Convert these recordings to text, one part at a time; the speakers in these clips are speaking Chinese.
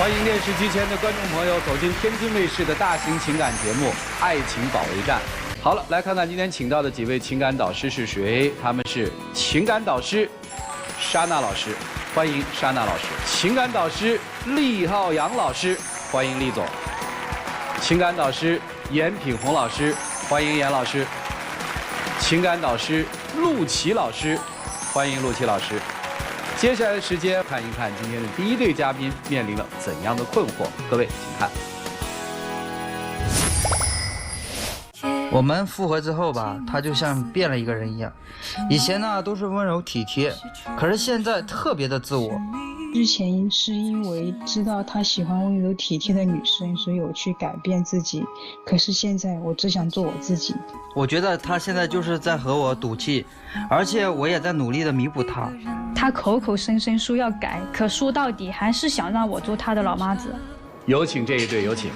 欢迎电视机前的观众朋友走进天津卫视的大型情感节目《爱情保卫战》。好了，来看看今天请到的几位情感导师是谁？他们是情感导师莎娜老师，欢迎莎娜老师；情感导师厉浩洋老师，欢迎厉总；情感导师严品红老师，欢迎严老师；情感导师陆琪老师，欢迎陆琪老师。接下来的时间，看一看今天的第一对嘉宾面临了怎样的困惑。各位，请看。我们复合之后吧，他就像变了一个人一样。以前呢都是温柔体贴，可是现在特别的自我。之前是因为知道他喜欢温柔体贴的女生，所以我去改变自己。可是现在我只想做我自己。我觉得他现在就是在和我赌气，而且我也在努力的弥补他。他口口声声说要改，可说到底还是想让我做他的老妈子。有请这一对，有请。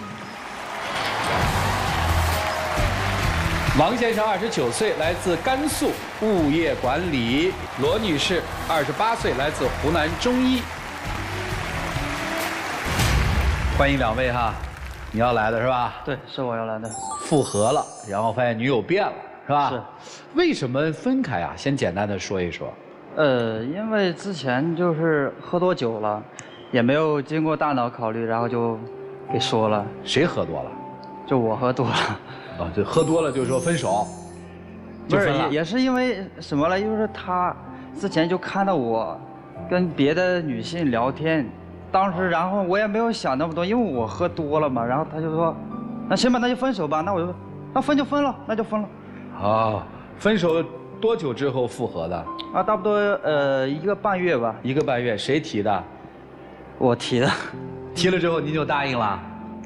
王先生29岁，来自甘肃物业管理；罗女士28岁，来自湖南中医。欢迎两位哈，你要来的是吧？对，是我要来的。复合了，然后发现女友变了，是吧？是。为什么分开啊？先简单的说一说。因为之前就是喝多酒了，也没有经过大脑考虑，然后就给说了。谁喝多了？就我喝多了。啊，就喝多了就说分手，不是也是因为什么呢？就是他之前就看到我跟别的女性聊天，当时然后我也没有想那么多，因为我喝多了嘛。然后他就说，那行吧，那就分手吧。那我就说，那分就分了，那就分了。啊，分手多久之后复合的？啊，差不多1个半月吧。1个半月，谁提的？我提的。提了之后您就答应了？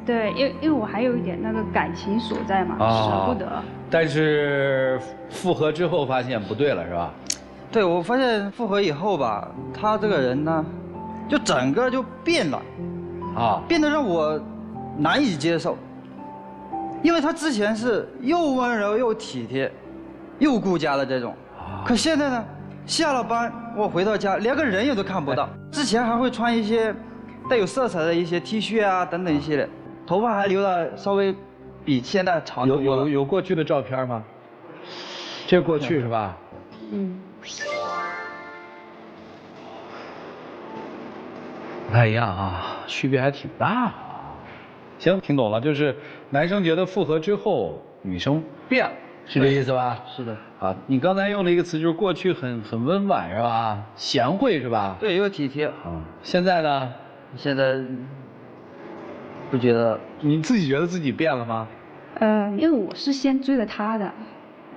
对，因为我还有一点那个感情所在嘛，舍不得。但是复合之后发现不对了，是吧？对，我发现复合以后吧，他这个人呢，就整个就变了，变得让我难以接受。因为他之前是又温柔又体贴，又顾家的这种，可现在呢，下了班我回到家连个人影都看不到。之前还会穿一些带有色彩的一些 T 恤啊等等一系列。头发还留的稍微比现在长多了。有过去的照片吗？这是过去是吧？嗯。不太一样啊，区别还挺大啊。行，听懂了，就是男生觉得复合之后女生变了，是这意思吧？是的。啊，你刚才用了一个词，就是过去很温婉是吧？贤惠是吧？对，又体贴。现在呢？现在。不觉得？你自己觉得自己变了吗？因为我是先追了他的，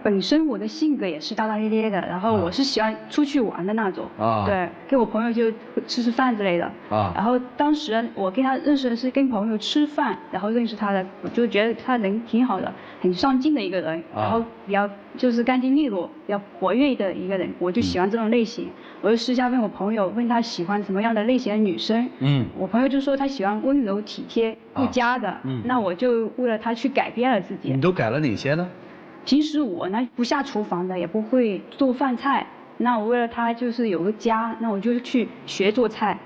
本身我的性格也是大大咧咧的，然后我是喜欢出去玩的那种，对，跟我朋友就吃饭之类的，然后当时我跟他认识的是跟朋友吃饭，然后认识他的，我就觉得他人挺好的，很上进的一个人，然后比较就是干净利落，比较活跃的一个人，我就喜欢这种类型。我就私下问我朋友，问他喜欢什么样的类型的女生，我朋友就说他喜欢温柔体贴、顾家的，那我就为了他去改变了自己。你都改了哪些呢？平时我呢不下厨房的，也不会做饭菜，那我为了他就是有个家，那我就去学做菜，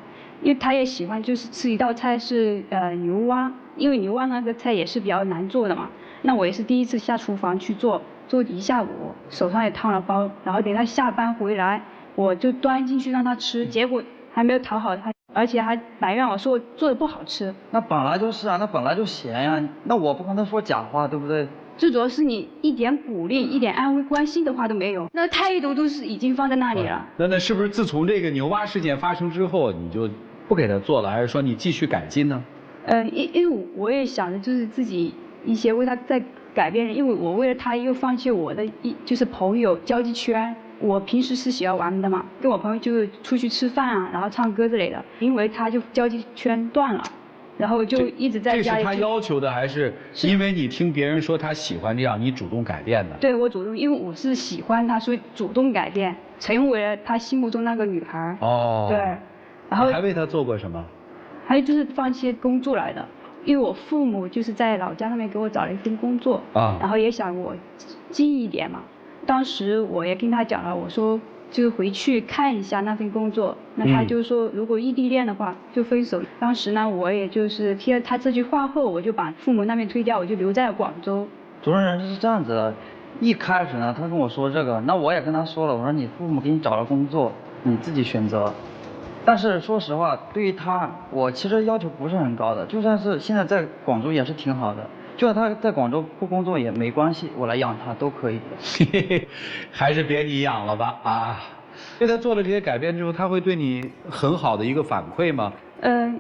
因为他也喜欢就是吃一道菜是牛蛙，因为牛蛙那个菜也是比较难做的嘛，那我也是第一次下厨房去做一下午，手上也烫了包，然后等他下班回来。我就端进去让他吃，结果还没有讨好他，而且还埋怨我说我做的不好吃。那本来就是啊，那本来就咸呀，那我不跟他说假话，对不对？最主要是你一点鼓励、一点安慰、关心的话都没有，那态度都是已经放在那里了。那是不是自从这个牛蛙事件发生之后，你就不给他做了，还是说你继续改进呢？因为我也想着就是自己一些为他在改变，因为我为了他又放弃我的就是朋友交际圈。我平时是喜欢玩的嘛，跟我朋友就出去吃饭啊，然后唱歌之类的。因为他就交际圈断了，然后就一直在家里。这是他要求的，还是因为你听别人说他喜欢这样，你主动改变的？对，我主动，因为我是喜欢他，所以主动改变，成为了他心目中那个女孩。对，然后你还为他做过什么？还有就是放弃工作来的，因为我父母就是在老家那边给我找了一份工作然后也想我近一点嘛。当时我也跟他讲了，我说就是回去看一下那份工作。那他就说，如果异地恋的话就分手。当时呢，我也就是听了他这句话后，我就把父母那边推掉，我就留在了广州。主任是这样子的，一开始呢，他跟我说这个，那我也跟他说了，我说你父母给你找了工作，你自己选择。但是说实话，对于他，我其实要求不是很高的，就算是现在在广州也是挺好的。就算他在广州不工作也没关系，我来养他都可以。还是别你养了吧啊！对他做了这些改变之后，他会对你很好的一个反馈吗？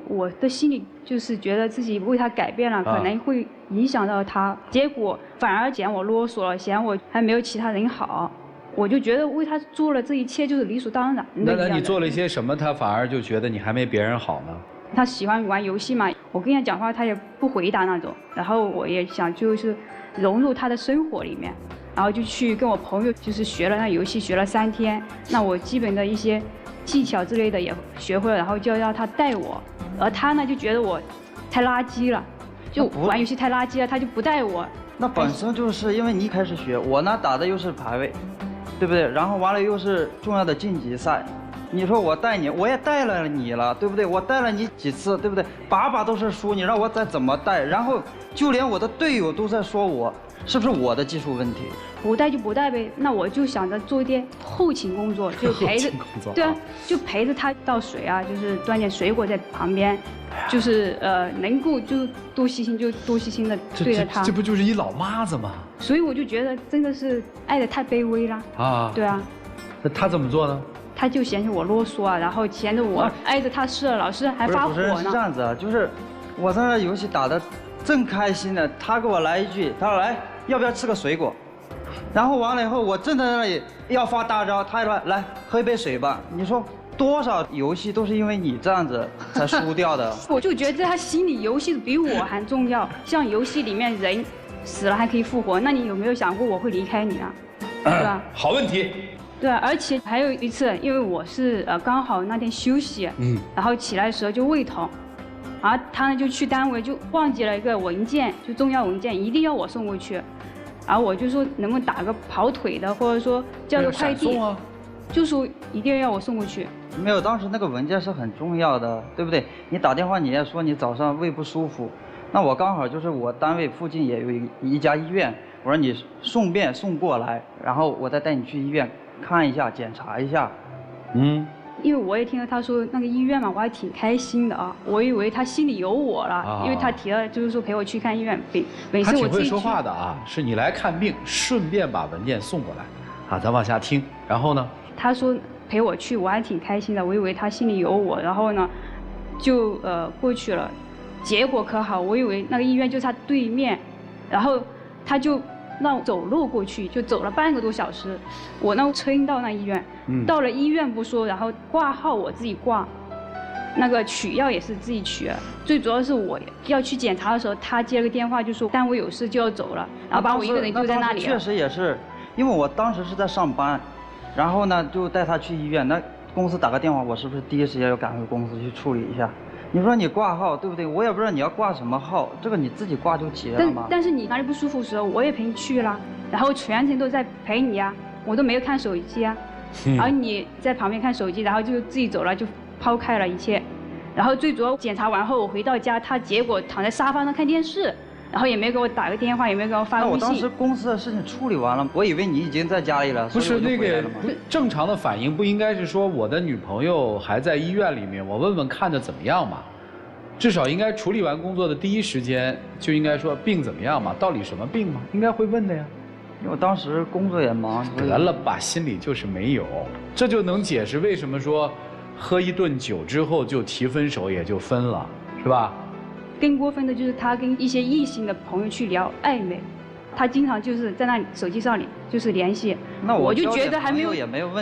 我的心里就是觉得自己为他改变了，可能会影响到他，结果反而嫌我啰嗦了，嫌我还没有其他人好。我就觉得为他做了这一切就是理所当然的。那你做了一些什么，他反而就觉得你还没别人好呢？他喜欢玩游戏嘛，我跟他讲话他也不回答那种，然后我也想就是融入他的生活里面，然后就去跟我朋友就是学了那游戏，学了3天，那我基本的一些技巧之类的也学会了，然后就要他带我，而他呢就觉得我太垃圾了，就玩游戏太垃圾了，他就不带我。那本身就是因为你一开始学，我呢打的又是排位，对不对？然后完了又是重要的晋级赛，你说我带你，我也带了你了，对不对？我带了你几次，对不对？把把都是输，你让我再怎么带？然后就连我的队友都在说我，是不是我的技术问题？不带就不带呗，那我就想着做一点后勤工作，就陪着，对啊，就陪着他倒水啊，就是端点水果在旁边，就是能够就多细心就多细心的对着他。这不就是一老妈子吗？所以我就觉得真的是爱得太卑微了啊！对啊，那他怎么做呢？他就嫌弃我啰嗦啊，然后嫌着我挨着他吃了，老是还发火呢。是这样子啊，就是我在那游戏打得正开心呢，他给我来一句，他说来要不要吃个水果？然后完了以后，我正在那里要发大招，他说来喝一杯水吧。你说多少游戏都是因为你这样子才输掉的。我就觉得在他心里，游戏比我还重要。像游戏里面人死了还可以复活，那你有没有想过我会离开你啊？对吧？好问题。对啊，而且还有一次，因为我是刚好那天休息，然后起来的时候就胃疼，然后他呢就去单位就忘记了一个文件，就重要文件，一定要我送过去。然后我就说能不能打个跑腿的，或者说叫个快递，就说一定要我送过去。没有，当时那个文件是很重要的，对不对？你打电话你也说你早上胃不舒服，那我刚好就是我单位附近也有一家医院，我说你顺便送过来，然后我再带你去医院看一下检查一下。因为我也听了他说那个医院嘛，我还挺开心的啊。我以为他心里有我了，因为他提了就是说陪我去看医院，本身我自己去。他挺会说话的啊，是你来看病，顺便把文件送过来，啊，咱往下听。然后呢？他说陪我去，我还挺开心的。我以为他心里有我，然后呢，就过去了。结果可好，我以为那个医院就在对面，然后他就让我走路过去，就走了半个多小时。我呢撑到那医院，到了医院不说，然后挂号我自己挂，那个取药也是自己取。最主要是我要去检查的时候，他接了个电话就说单位有事就要走了，然后把我一个人丢在那里了。确实也是，因为我当时是在上班，然后呢就带他去医院，那公司打个电话，我是不是第一时间要赶回公司去处理一下？你说你挂号对不对？我也不知道你要挂什么号，这个你自己挂就结了嘛。但是你哪里不舒服的时候，我也陪你去了，然后全程都在陪你啊，我都没有看手机啊，而你在旁边看手机，然后就自己走了，就抛开了一切。然后最主要检查完后，我回到家，他结果躺在沙发上看电视，然后也没给我打个电话，也没给我发微信。我当时公司的事情处理完了，我以为你已经在家里了。不是那个正常的反应，不应该是说我的女朋友还在医院里面，我问问看着怎么样嘛？至少应该处理完工作的第一时间就应该说病怎么样嘛？到底什么病嘛？应该会问的呀。因为我当时工作也忙。得了吧，心里就是没有，这就能解释为什么说喝一顿酒之后就提分手也就分了，是吧？更过分的就是他跟一些异性的朋友去聊暧昧，他经常就是在那手机上里就是联系。那我就觉得还没有，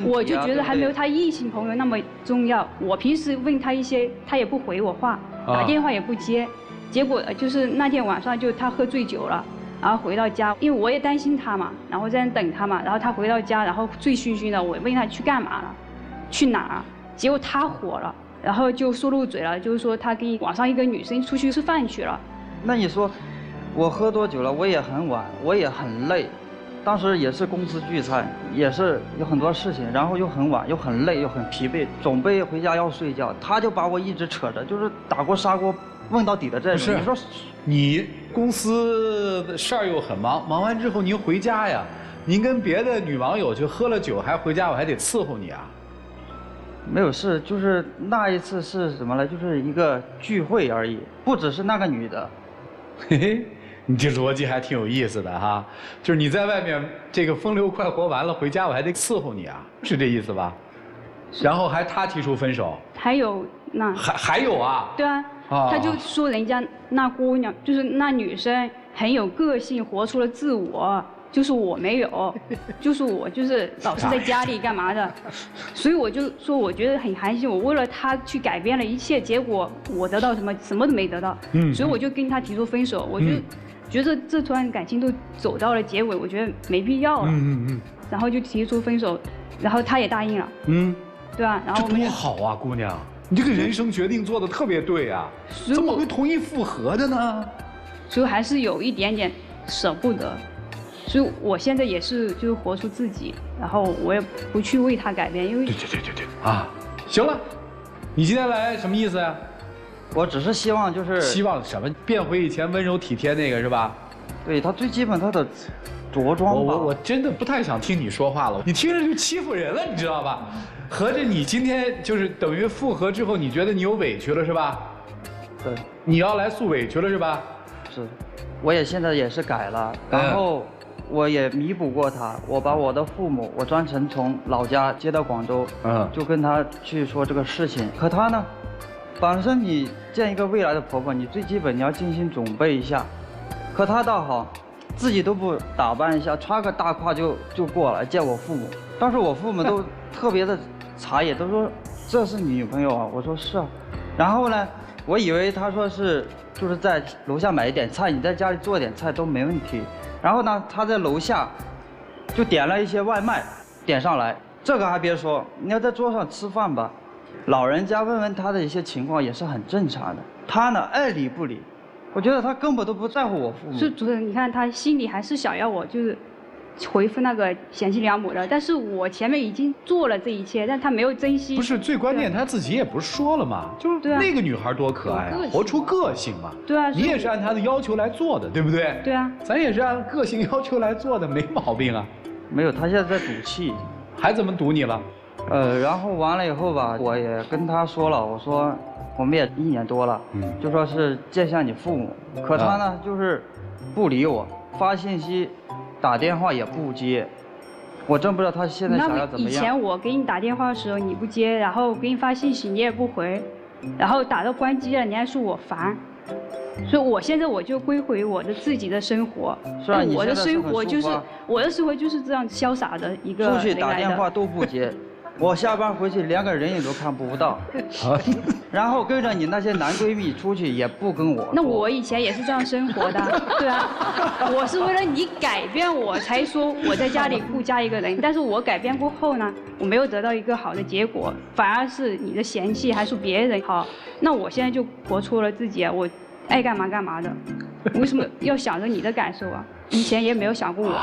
我就觉得还没有他异性朋友那么重要。我平时问他一些，他也不回我话，打电话也不接。结果就是那天晚上就他喝醉酒了，然后回到家，因为我也担心他嘛，然后在那等他嘛，然后他回到家，然后醉醺醺的，我问他去干嘛了，去哪儿，结果他火了。然后就说漏嘴了，就是说他跟网上一个女生出去吃饭去了。那你说，我喝多久了？我也很晚，我也很累，当时也是公司聚餐，也是有很多事情，然后又很晚，又很累，又很疲惫，准备回家要睡觉，他就把我一直扯着，就是打锅砂锅问到底的这种。你说，你公司的事儿又很忙，忙完之后您回家呀，您跟别的女网友去喝了酒，还回家我还得伺候你啊？没有事，就是那一次是什么呢？就是一个聚会而已，不只是那个女的。嘿嘿。你这逻辑还挺有意思的哈，就是你在外面这个风流快活完了，回家我还得伺候你啊，是这意思吧？然后他提出分手，还有那还有啊？对啊，他就说人家那姑娘就是那女生很有个性，活出了自我，就是我没有，就是我就是老是在家里干嘛的，所以我就说我觉得很寒心，我为了他去改变了一切，结果我得到什么都没得到，所以我就跟他提出分手，我就。觉得这段感情都走到了结尾，我觉得没必要了。然后就提出分手，然后他也答应了。对吧？然后这多好啊，姑娘，你这个人生决定做得特别对啊，怎么会同意复合的呢？所以还是有一点点舍不得，所以我现在也是就是活出自己，然后我也不去为他改变，因为对啊，行了，你今天来什么意思呀？我只是希望就是希望什么变回以前温柔体贴那个是吧？对他最基本他的着装吧。我真的不太想听你说话了，你听着就欺负人了，你知道吧？合着你今天就是等于复合之后，你觉得你有委屈了是吧？对，你要来诉委屈了是吧？是，我也现在也是改了，然后我也弥补过他，我把我的父母我专程从老家接到广州，就跟他去说这个事情。可他呢？本身你见一个未来的婆婆，你最基本你要精心准备一下。可她倒好，自己都不打扮一下，穿个大褂就过来见我父母。当时我父母都特别的诧异，都说这是你女朋友啊？我说是啊。然后呢，我以为他说是就是在楼下买一点菜，你在家里做点菜都没问题。然后呢，他在楼下就点了一些外卖，点上来。这个还别说，你要在桌上吃饭吧。老人家问问他的一些情况也是很正常的，他呢爱理不理，我觉得他根本都不在乎我父母。是主任，你看他心里还是想要我就是回复那个贤妻良母的，但是我前面已经做了这一切，但他没有珍惜。不是最关键，他自己也不是说了嘛，就是那个女孩多可爱啊，活出个性嘛。对啊，你也是按他的要求来做的，对不对？对啊，咱也是按个性要求来做的，没毛病啊。没有，他现在在赌气，还怎么赌你了？然后完了以后吧，我也跟他说了，我说我们也1年多了，就说是见向你父母，可他呢就是不理我，发信息、打电话也不接，我真不知道他现在想要怎么样。以前我给你打电话的时候你不接，然后给你发信息你也不回，然后打到关机了你还说我烦，所以我现在我就归回我的自己的生活。是啊，我的生活就是这样潇洒的一个。出去打电话都不接。我下班回去连个人影都看不到，然后跟着你那些男闺蜜出去也不跟我。那我以前也是这样生活的，对啊，我是为了你改变我才说我在家里不加一个人，但是我改变过后呢，我没有得到一个好的结果，反而是你的嫌弃还说别人好，那我现在就活出了自己啊，我爱干嘛干嘛的，为什么要想着你的感受啊？以前也没有想过我。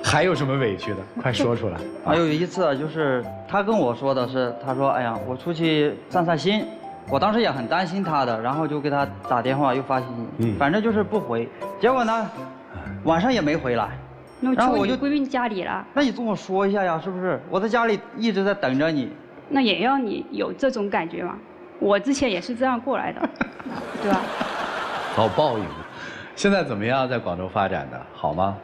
还有什么委屈的？快说出来。还有一次就是他跟我说的是，他说哎呀我出去散散心，我当时也很担心他的，然后就给他打电话又发信息，反正就是不回，结果呢晚上也没回来，然后我就归进家里了。那你跟我说一下呀，是不是？我在家里一直在等着你。那也要你有这种感觉嘛，我之前也是这样过来的，对吧？好报应。现在怎么样？在广州发展的好吗？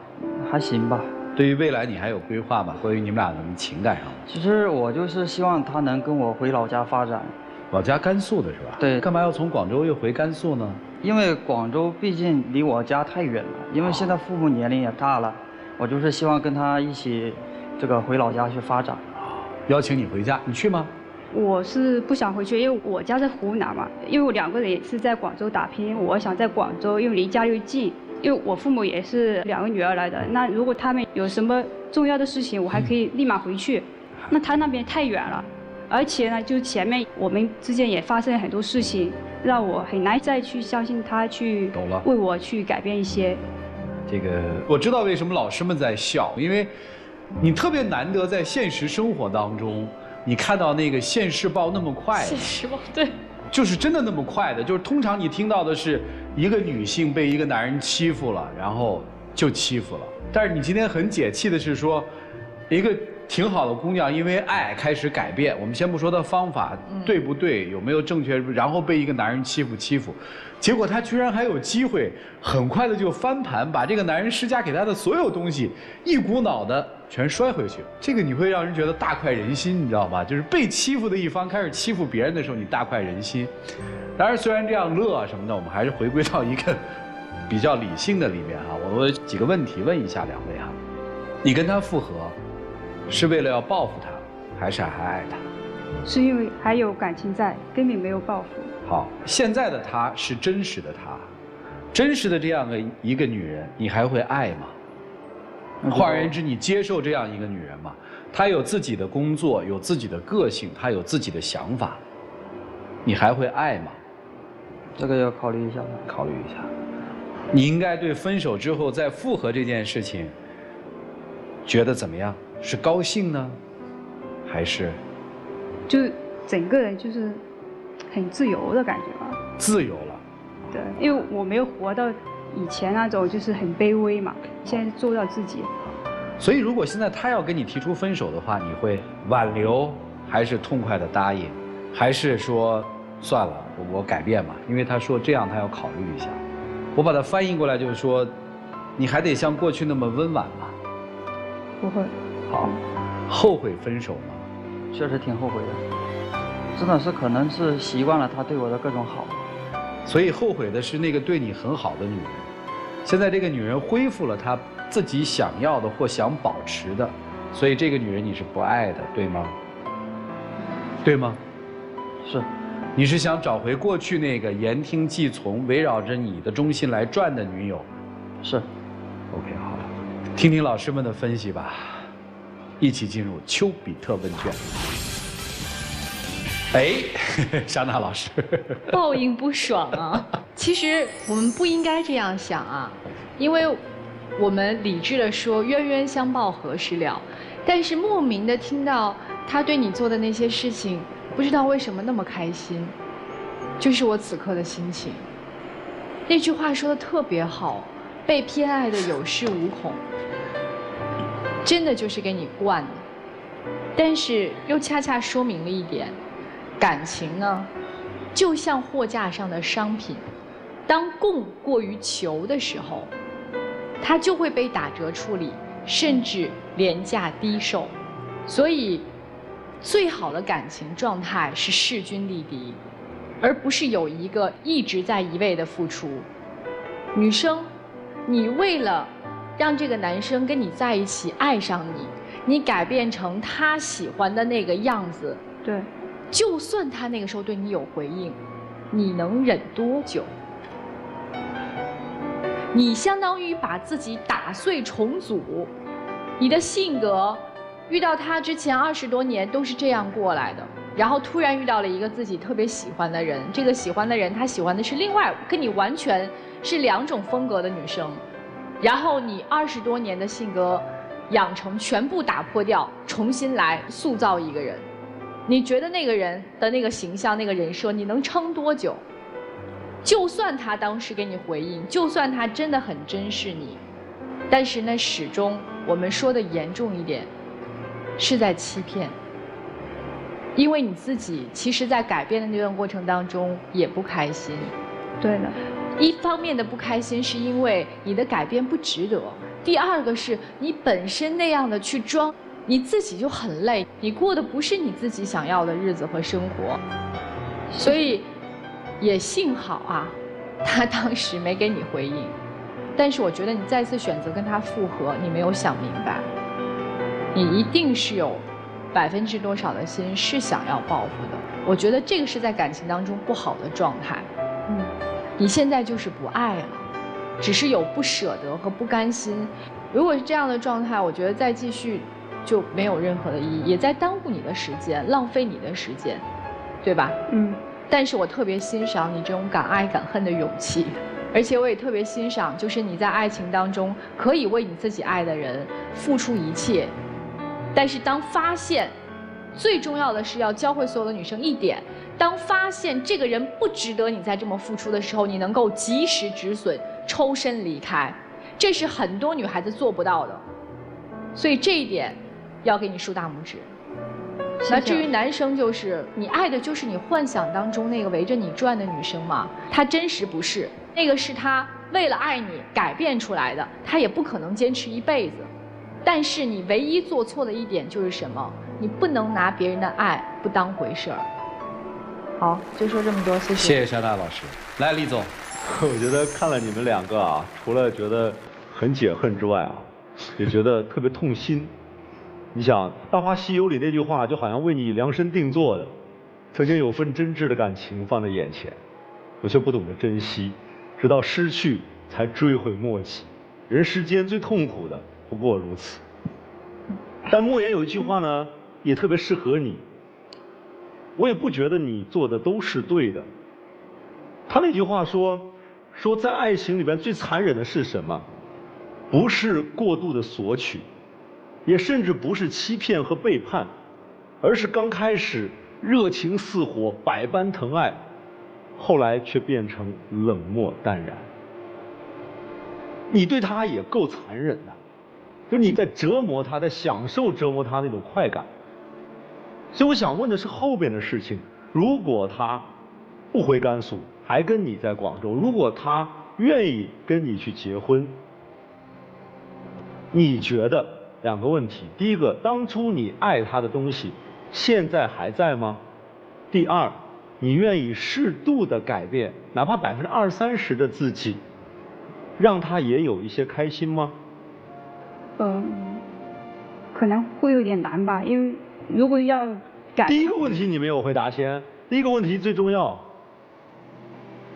还行吧。对于未来你还有规划吗？关于你们俩的情感上？其实我就是希望他能跟我回老家发展。老家甘肃的是吧？对。干嘛要从广州又回甘肃呢？因为广州毕竟离我家太远了，因为现在父母年龄也大了，我就是希望跟他一起回老家去发展。邀请你回家，你去吗？我是不想回去，因为我家在湖南嘛，因为我2个人也是在广州打拼，我想在广州，因为离家又近。因为我父母也是2个女儿来的，那如果他们有什么重要的事情，我还可以立马回去。那他那边太远了，而且呢，就前面我们之间也发生了很多事情，让我很难再去相信他去为我去改变一些。这个我知道为什么老师们在笑，因为你特别难得在现实生活当中，你看到那个现世报那么快。现世报，对。就是真的那么快的，就是通常你听到的是一个女性被一个男人欺负了，然后就欺负了。但是你今天很解气的是说，一个挺好的姑娘因为爱开始改变。我们先不说她方法对不对，有没有正确，然后被一个男人欺负，结果她居然还有机会很快的就翻盘，把这个男人施加给她的所有东西一股脑的全摔回去。这个你会让人觉得大快人心，你知道吧？就是被欺负的一方开始欺负别人的时候，你大快人心。当然，虽然这样乐什么的，我们还是回归到一个比较理性的里面哈。我有几个问题问一下两位哈，你跟他复合，是为了要报复他，还是还爱他？是因为还有感情在，根本没有报复。好，现在的他是真实的他，真实的这样的一个女人，你还会爱吗？换而言之，你接受这样一个女人吗？她有自己的工作，有自己的个性，她有自己的想法，你还会爱吗？这个要考虑一下。考虑一下。你应该对分手之后再复合这件事情，觉得怎么样？是高兴呢，还是？就整个人就是很自由的感觉吧。自由了。对，因为我没有活到以前那种就是很卑微嘛，现在做到自己。所以，如果现在他要跟你提出分手的话，你会挽留，还是痛快的答应，还是说算了，我改变嘛？因为他说这样他要考虑一下。我把它翻译过来就是说，你还得像过去那么温婉吗？不会。好，后悔分手吗？确实挺后悔的，真的是可能是习惯了他对我的各种好。所以后悔的是那个对你很好的女人，现在这个女人恢复了她自己想要的或想保持的，所以这个女人你是不爱的，对吗？对吗？是。你是想找回过去那个言听计从、围绕着你的中心来转的女友？是。OK， 好了，听听老师们的分析吧，一起进入丘比特问卷。哎，莎娜老师，报应不爽啊！其实我们不应该这样想啊，因为我们理智的说冤冤相报何时了，但是莫名的听到他对你做的那些事情，不知道为什么那么开心，就是我此刻的心情。那句话说的特别好，被偏爱的有恃无恐，真的就是给你惯的，但是又恰恰说明了一点。感情呢，就像货架上的商品，当供过于求的时候，它就会被打折处理，甚至廉价低售。所以，最好的感情状态是势均力敌，而不是有一个一直在一味的付出。女生，你为了让这个男生跟你在一起，爱上你，你改变成他喜欢的那个样子，对。就算他那个时候对你有回应，你能忍多久？你相当于把自己打碎重组，你的性格遇到他之前20多年都是这样过来的，然后突然遇到了一个自己特别喜欢的人，这个喜欢的人他喜欢的是另外跟你完全是2种风格的女生，然后你20多年的性格养成全部打破掉，重新来塑造一个人。你觉得那个人的那个形象、那个人设，你能撑多久？就算他当时给你回应，就算他真的很珍视你，但是那始终，我们说的严重一点，是在欺骗。因为你自己其实在改变的那段过程当中也不开心。对的。一方面的不开心是因为你的改变不值得，第二个是你本身那样的去装。你自己就很累，你过的不是你自己想要的日子和生活，所以也幸好啊，他当时没给你回应。但是我觉得你再次选择跟他复合，你没有想明白，你一定是有%多少的心是想要报复的。我觉得这个是在感情当中不好的状态。你现在就是不爱了，只是有不舍得和不甘心。如果是这样的状态，我觉得再继续就没有任何的意义，也在耽误你的时间，浪费你的时间，对吧？但是我特别欣赏你这种敢爱敢恨的勇气，而且我也特别欣赏，就是你在爱情当中可以为你自己爱的人付出一切，但是当发现，最重要的是要教会所有的女生一点：当发现这个人不值得你再这么付出的时候，你能够及时止损，抽身离开，这是很多女孩子做不到的。所以这一点要给你竖大拇指。那至于男生，就是你爱的就是你幻想当中那个围着你转的女生嘛，她真实不是，那个是他为了爱你改变出来的，他也不可能坚持一辈子。但是你唯一做错的一点就是什么？你不能拿别人的爱不当回事儿。好，就说这么多，谢谢。谢谢山大老师。来，李总，我觉得看了你们两个啊，除了觉得很解恨之外啊，也觉得特别痛心。你想，《大话西游》里那句话就好像为你量身定做的，曾经有份真挚的感情放在眼前，我却不懂得珍惜，直到失去才追悔莫及。人世间最痛苦的不过如此。但莫言有一句话呢，也特别适合你。我也不觉得你做的都是对的。他那句话说在爱情里边最残忍的是什么？不是过度的索取，也甚至不是欺骗和背叛，而是刚开始热情似火，百般疼爱，后来却变成冷漠淡然。你对他也够残忍的，就你在折磨他，在享受折磨他那种快感。所以我想问的是后边的事情，如果他不回甘肃，还跟你在广州，如果他愿意跟你去结婚，你觉得两个问题：第一个，当初你爱他的东西现在还在吗？第二，你愿意适度的改变，哪怕20-30%的自己，让他也有一些开心吗？可能会有点难吧，因为如果要改，第一个问题你没有回答先，第一个问题最重要。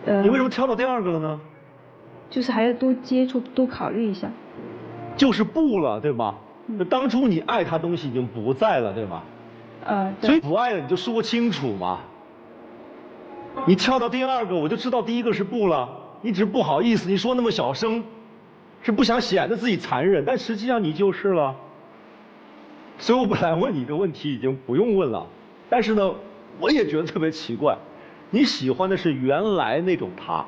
你为什么跳到第二个了呢？就是还要多接触，多考虑一下。就是不了，对吗？当初你爱他东西已经不在了，对吗？对。所以不爱了你就说清楚嘛。你跳到第二个，我就知道第一个是不了，你只是不好意思，你说那么小声，是不想显得自己残忍，但实际上你就是了。所以我本来问你的问题已经不用问了，但是呢，我也觉得特别奇怪，你喜欢的是原来那种他，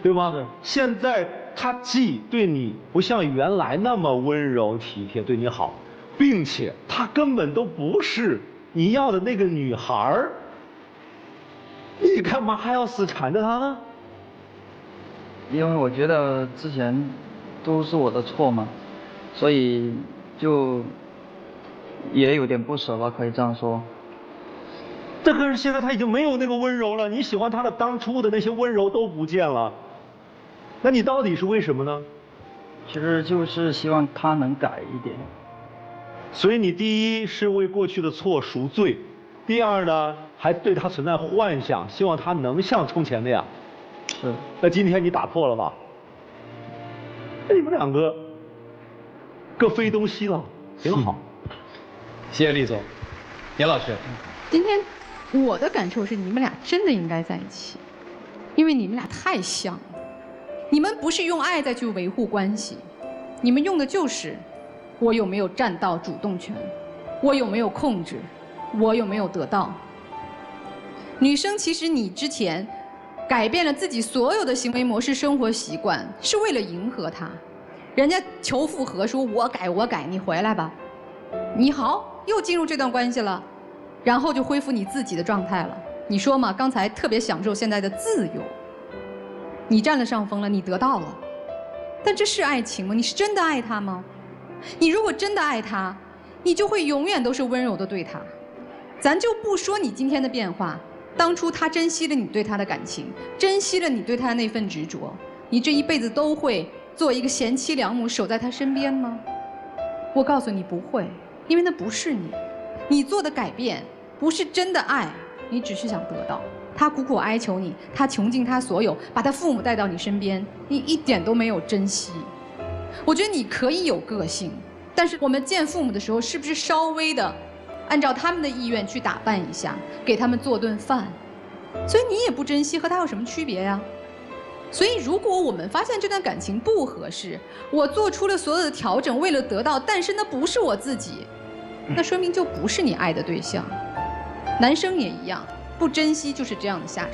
对吗？现在他既对你不像原来那么温柔体贴，对你好，并且他根本都不是你要的那个女孩儿，你干嘛还要死缠着他呢？因为我觉得之前都是我的错嘛，所以就也有点不舍吧，可以这样说。这可是现在他已经没有那个温柔了，你喜欢他的当初的那些温柔都不见了，那你到底是为什么呢？其实就是希望他能改一点。所以你第一是为过去的错赎罪，第二呢还对他存在幻想，希望他能像从前那样。是。那今天你打破了吧？那你们两个各飞东西了，挺好。谢谢厉总。严老师，今天我的感受是，你们俩真的应该在一起，因为你们俩太像了。你们不是用爱再去维护关系，你们用的就是我有没有占到主动权，我有没有控制，我有没有得到。女生，其实你之前改变了自己所有的行为模式、生活习惯，是为了迎合他。人家求复合，说我改，你回来吧。你好，又进入这段关系了，然后就恢复你自己的状态了。你说嘛，刚才特别享受现在的自由，你占了上风了，你得到了。但这是爱情吗？你是真的爱他吗？你如果真的爱他，你就会永远都是温柔的对他。咱就不说你今天的变化，当初他珍惜了你对他的感情，珍惜了你对他的那份执着，你这一辈子都会做一个贤妻良母，守在他身边吗？我告诉你不会，因为那不是你。你做的改变不是真的爱，你只是想得到。他苦苦哀求你，他穷尽他所有，把他父母带到你身边，你一点都没有珍惜。我觉得你可以有个性，但是我们见父母的时候，是不是稍微的按照他们的意愿去打扮一下，给他们做顿饭？所以你也不珍惜，和他有什么区别呀？所以，如果我们发现这段感情不合适，我做出了所有的调整，为了得到，但是那不是我自己，那说明就不是你爱的对象。男生也一样，不珍惜就是这样的下场。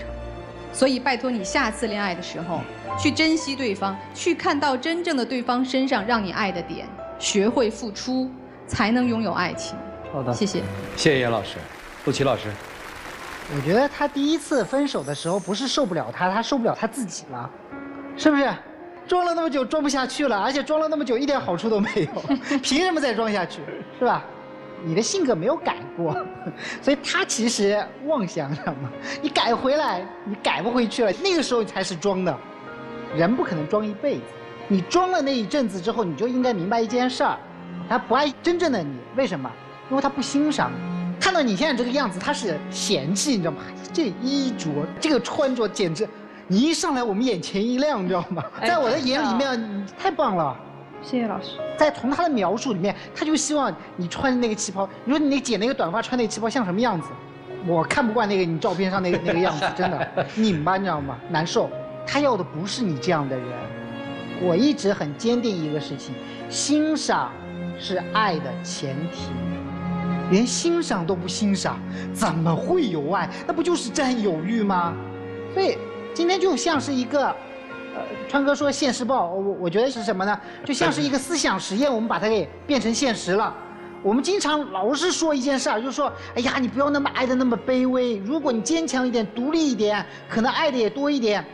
所以，拜托你下次恋爱的时候，去珍惜对方，去看到真正的对方身上让你爱的点，学会付出，才能拥有爱情。好的，谢谢。谢谢严老师，陆琪老师。我觉得他第一次分手的时候不是受不了他受不了他自己了，是不是？装了那么久装不下去了，而且装了那么久一点好处都没有，凭什么再装下去？是吧？你的性格没有改过，所以他其实妄想什么？你改回来，你改不回去了，那个时候才是装的。人不可能装一辈子，你装了那一阵子之后，你就应该明白一件事儿，他不爱真正的你，为什么？因为他不欣赏你。看到你现在这个样子，他是嫌弃，你知道吗？这衣着，这个穿着，简直，你一上来我们眼前一亮，你知道吗？在我的眼里面，你太棒了。谢谢老师。在从他的描述里面，他就希望你穿那个旗袍。你说你那剪那个短发，穿那个旗袍像什么样子？我看不惯那个你照片上那个样子，真的拧巴，你知道吗？难受。他要的不是你这样的人。我一直很坚定一个事情：欣赏是爱的前提。连欣赏都不欣赏，怎么会有爱？那不就是占有欲吗？所以今天就像是一个。川哥说现实报，我觉得是什么呢？就像是一个思想实验，我们把它给变成现实了。我们经常老是说一件事儿，就是说，哎呀，你不要那么爱的那么卑微。如果你坚强一点，独立一点，可能爱的也多一点。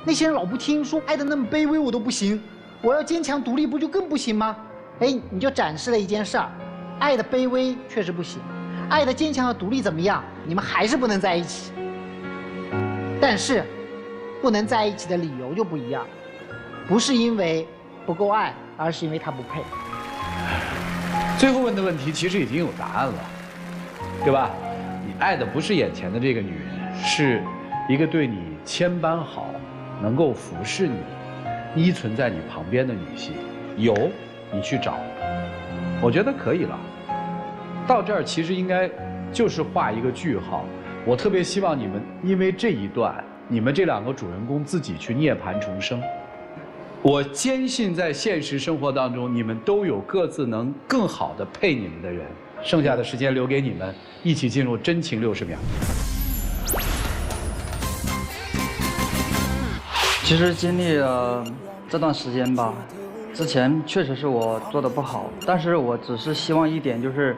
那些人老不听，说爱的那么卑微我都不行，我要坚强独立不就更不行吗？哎，你就展示了一件事儿，爱的卑微确实不行，爱的坚强和独立怎么样？你们还是不能在一起。但是。不能在一起的理由就不一样，不是因为不够爱，而是因为他不配。最后问的问题其实已经有答案了，对吧？你爱的不是眼前的这个女人，是一个对你千般好，能够服侍你，依存在你旁边的女性。有，你去找，我觉得可以了。到这儿其实应该就是画一个句号。我特别希望你们因为这一段。你们这两个主人公自己去涅槃重生，我坚信在现实生活当中，你们都有各自能更好的配你们的人。剩下的时间留给你们，一起进入真情60秒。其实经历了这段时间吧，之前确实是我做的不好，但是我只是希望一点，就是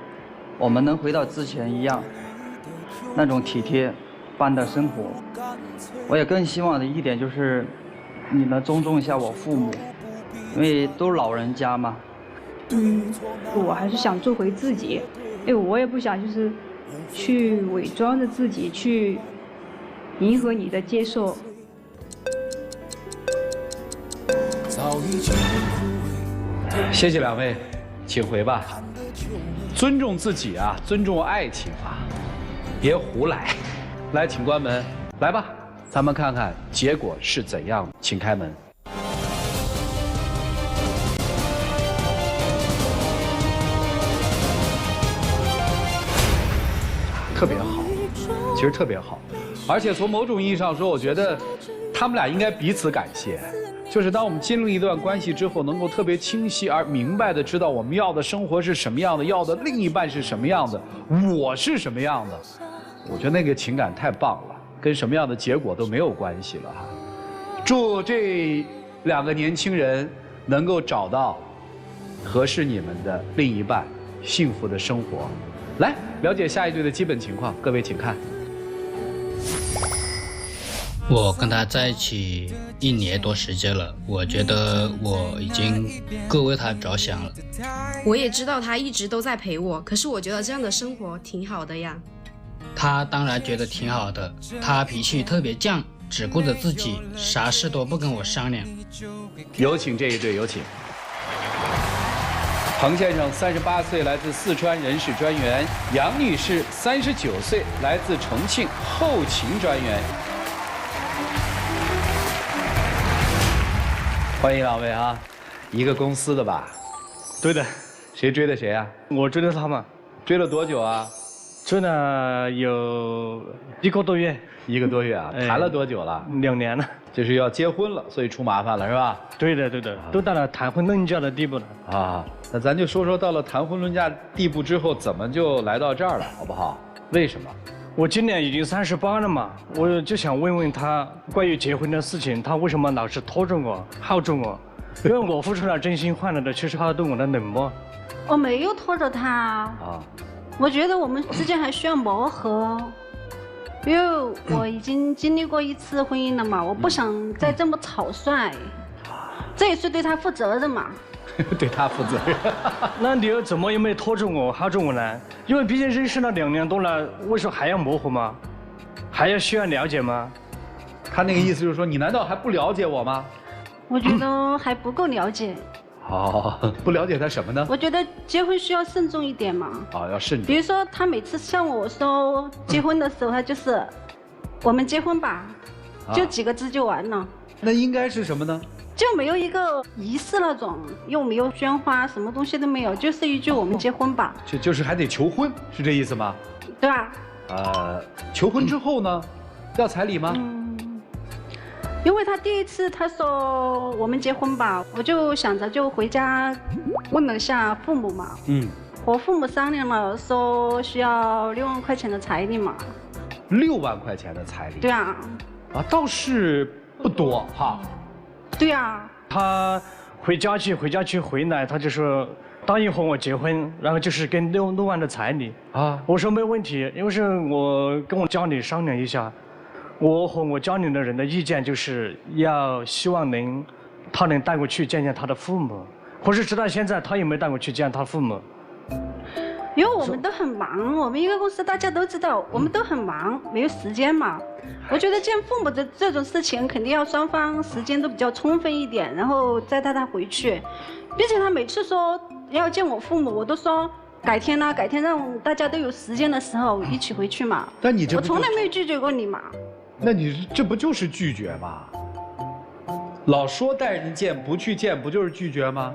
我们能回到之前一样，那种体贴般的生活。我也更希望的一点就是，你能尊重一下我父母，因为都是老人家嘛。我还是想做回自己，我也不想就是去伪装着自己去迎合你的接受。谢谢两位，请回吧。尊重自己啊，尊重爱情啊，别胡来。来，请关门。来吧，咱们看看结果是怎样。请开门。特别好，其实特别好，而且从某种意义上说，我觉得他们俩应该彼此感谢。就是当我们经历一段关系之后，能够特别清晰而明白的知道我们要的生活是什么样的，要的另一半是什么样的，我是什么样的，我觉得那个情感太棒了，跟什么样的结果都没有关系了哈。祝这两个年轻人能够找到合适你们的另一半，幸福的生活。来了解下一对的基本情况，各位请看。我跟他在一起1年多时间了，我觉得我已经够为他着想了。我也知道他一直都在陪我，可是我觉得这样的生活挺好的呀。他当然觉得挺好的，他脾气特别犟，只顾着自己，啥事都不跟我商量。有请这一对，有请。彭先生38岁，来自四川人事专员；杨女士39岁，来自重庆后勤专员。欢迎两位啊，一个公司的吧？对的。谁追的谁啊？我追的他们。追了多久啊追了有1个多月。1个多月啊？谈了多久了？2年了。就是要结婚了，所以出麻烦了是吧？对的，都到了谈婚论嫁的地步了。啊，那咱就说说到了谈婚论嫁地步之后，怎么就来到这儿了，好不好？为什么？我今年已经38了嘛，我就想问问他关于结婚的事情，他为什么老是拖着我、耗着我？因为我付出了真心换来的，其实他对我的冷漠。我没有拖着他啊，我觉得我们之间还需要磨合，因为我已经经历过1次婚姻了嘛，我不想再这么草率，这也是对他负责任嘛。对他负责任。那你又怎么又没拖着我、耗着我呢？因为毕竟认识了2年多了，为什么还要磨合吗？还要需要了解吗？他那个意思就是说，你难道还不了解我吗？我觉得还不够了解。不了解他什么呢？我觉得结婚需要慎重一点嘛。要慎重。比如说，他每次向我说结婚的时候，他就是我们结婚吧，就几个字就完了。那应该是什么呢？就没有一个仪式那种，又没有鲜花，什么东西都没有，就是一句我们结婚吧。就是还得求婚，是这意思吗？对吧？求婚之后呢，要彩礼吗？因为他第1次他说我们结婚吧，我就想着就回家问了下父母嘛。和父母商量了，说需要6万块钱的彩礼嘛。6万块钱的彩礼？对啊。倒是不多哈。对啊。他回家去回来，他就说答应和我结婚，然后就是跟6万的彩礼啊。我说没问题，因为是我跟我家里商量一下，我和我家里的人的意见就是要希望他能带我去见见他的父母，可是直到现在他也没带我去见他父母。因为我们都很忙，我们一个公司大家都知道，我们都很忙，没有时间嘛。我觉得见父母的这种事情，肯定要双方时间都比较充分一点，然后再带他回去。并且他每次说要见我父母，我都说改天啦，改天让大家都有时间的时候一起回去嘛。但你这我从来没有拒绝过你嘛。那你这不就是拒绝吗？老说带人见，不去见，不就是拒绝吗？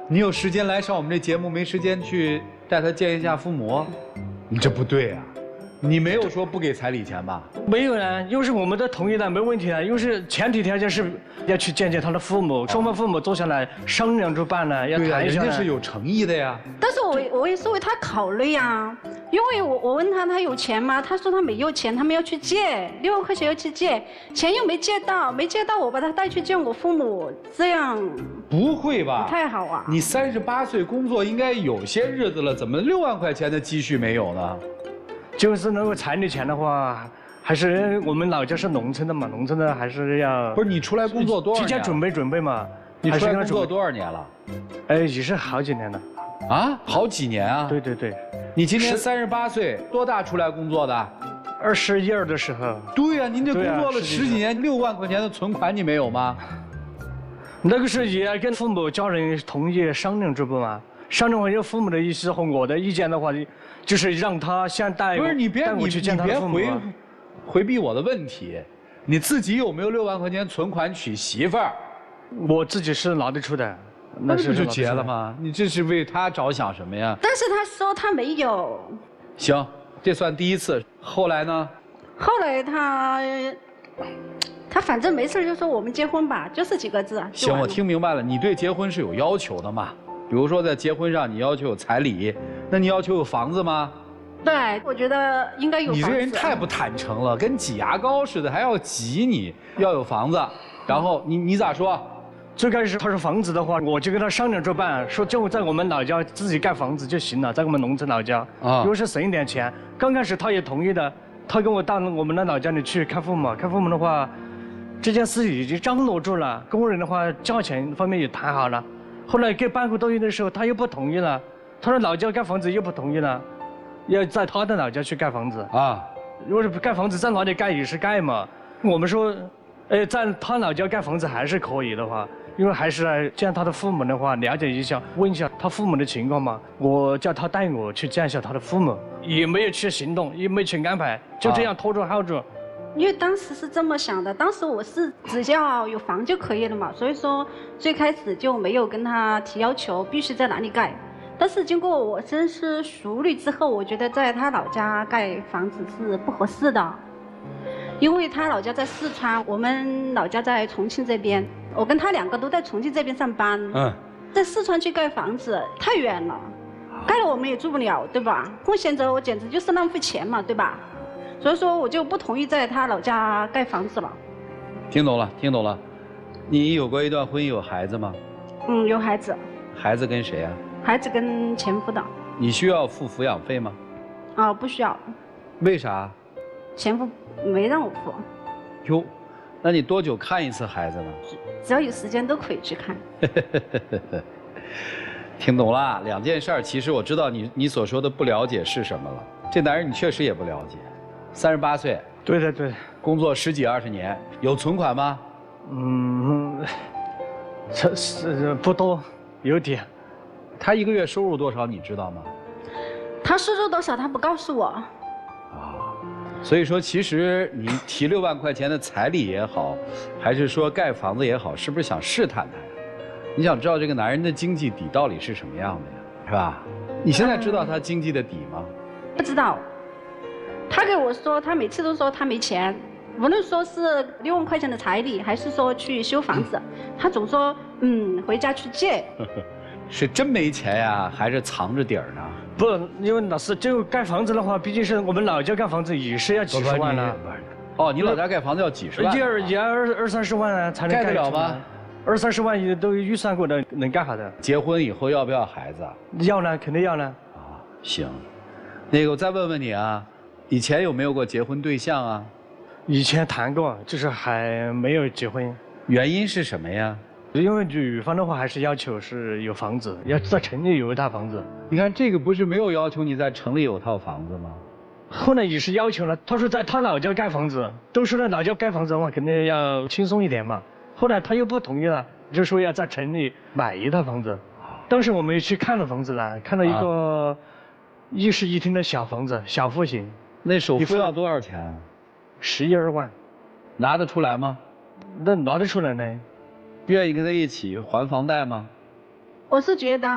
你有时间来上我们这节目，没时间去带他见一下父母，你这不对啊！你没有说不给彩礼钱吧？没有啊，又是我们都同意了，没问题啊。又是前提条件是要去见见他的父母，双方父母坐下来商量着办了，要谈一下。人家是有诚意的呀。但是我也是为他考虑呀，因为我问他有钱吗？他说他没有钱，他们要去借6万块钱要去借，钱又没借到，我把他带去见我父母，这样不会吧？不太好啊！你38岁工作应该有些日子了，怎么6万块钱的积蓄没有呢？就是那个彩礼钱的话，还是我们老家是农村的嘛，农村的还是要。不是你出来工作多少年？提前准备嘛。你出来工作多少年了？也是好几年了。啊，好几年啊？对。你今年38岁，多大出来工作的？21的时候。对呀，您这工作了10几年，6万块钱的存款你没有吗？那个是也要跟父母家人同意商量这不嘛？商量完有父母的意思和我的意见的话，就是让他先带我去见他的父母。你别回避我的问题，你自己有没有6万块钱存款娶媳妇儿？我自己是拿得出的。那不就结了吗？你这是为他着想什么呀？但是他说他没有。行，这算第1次。后来呢？后来他反正没事就说我们结婚吧，就是几个字。行，我听明白了，你对结婚是有要求的嘛？比如说在结婚上你要求有彩礼，那你要求有房子吗？对，我觉得应该有房子。你这人太不坦诚了，跟挤牙膏似的，还要挤你，要有房子。然后你咋说？最开始他说房子的话，我就跟他商量着办，说就在我们老家自己盖房子就行了，在我们农村老家，如果是省一点钱。刚开始他也同意的，他跟我到我们的老家里去看父母，看父母的话，这件事已经张罗住了，工人的话价钱方面也谈好了。后来给半个多月的时候，他又不同意了，他说老家盖房子又不同意了，要在他的老家去盖房子啊。如果是盖房子在哪里盖也是盖嘛。我们说，在他老家盖房子还是可以的话，因为还是来见他的父母的话，了解一下，问一下他父母的情况嘛。我叫他带我去见一下他的父母，也没有去行动，也没去安排，就这样拖着耗着。因为当时是这么想的，当时我是只要有房就可以了嘛，所以说最开始就没有跟他提要求必须在哪里盖，但是经过我深思熟虑之后，我觉得在他老家盖房子是不合适的，因为他老家在四川，我们老家在重庆这边，我跟他2个都在重庆这边上班。在四川去盖房子太远了，盖了我们也住不了，对吧？风险者我简直就是浪费钱嘛，对吧？所以说我就不同意在他老家盖房子了。听懂了，听懂了。你有过一段婚姻，有孩子吗？有孩子。孩子跟谁啊？孩子跟前夫的。你需要付抚养费吗？不需要。为啥？前夫没让我付。哟，那你多久看一次孩子呢？只要有时间都可以去看。听懂了，2件事儿。其实我知道你所说的不了解是什么了。这男人你确实也不了解。38岁。对对对。工作10几20年，有存款吗？这是不多，有点。他1个月收入多少，你知道吗？他收入多少，他不告诉我。所以说，其实你提6万块钱的彩礼也好，还是说盖房子也好，是不是想试探他呀？你想知道这个男人的经济底到底是什么样的呀，是吧？你现在知道他经济的底吗？不知道。他给我说，他每次都说他没钱，无论说是6万块钱的彩礼，还是说去修房子，他总说回家去借。是真没钱呀，还是藏着底儿呢？不，因为老师就盖房子的话，毕竟是我们老家盖房子也是要几十万呢。你老家盖房子要几十万？也要20-30万啊，才能盖得了吗？20-30万也都预算过的，能盖好的。结婚以后要不要孩子？要呢，肯定要呢。行，那个我再问问你啊，以前有没有过结婚对象啊？以前谈过，就是还没有结婚。原因是什么呀？因为女方的话还是要求是有房子，要在城里有一套房子。你看这个不是没有要求你在城里有套房子吗？后来也是要求了，他说在他老家盖房子，都说在老家盖房子的话肯定要轻松一点嘛。后来他又不同意了，就说要在城里买一套房子。当时我们也去看了房子了，看了一个1室1厅的小房子，小户型。那首付要多少钱？11、2万。拿得出来吗？那拿得出来呢。愿意跟他一起还房贷吗？我是觉得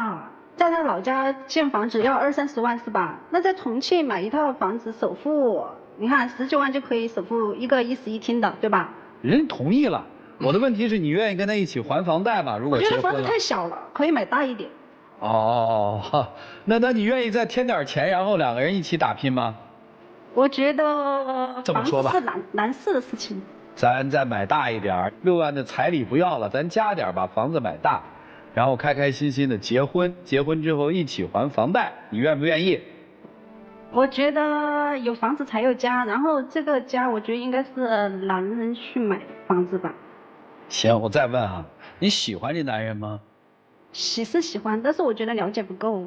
在他老家建房子要20-30万是吧？那在重庆买一套房子首付，你看19万就可以首付一个1室1厅的，对吧？人同意了，我的问题是你愿意跟他一起还房贷吗？如果结婚了。我觉得房子太小了，可以买大一点。那你愿意再添点钱，然后2个人一起打拼吗？我觉得这么说吧，房子是难事的事情。咱再买大一点，6万的彩礼不要了，咱加点把房子买大，然后开开心心的结婚，结婚之后一起还房贷，你愿不愿意？我觉得有房子才有家，然后这个家我觉得应该是男人去买房子吧。行，我再问啊，你喜欢这男人吗？是喜欢，但是我觉得了解不够。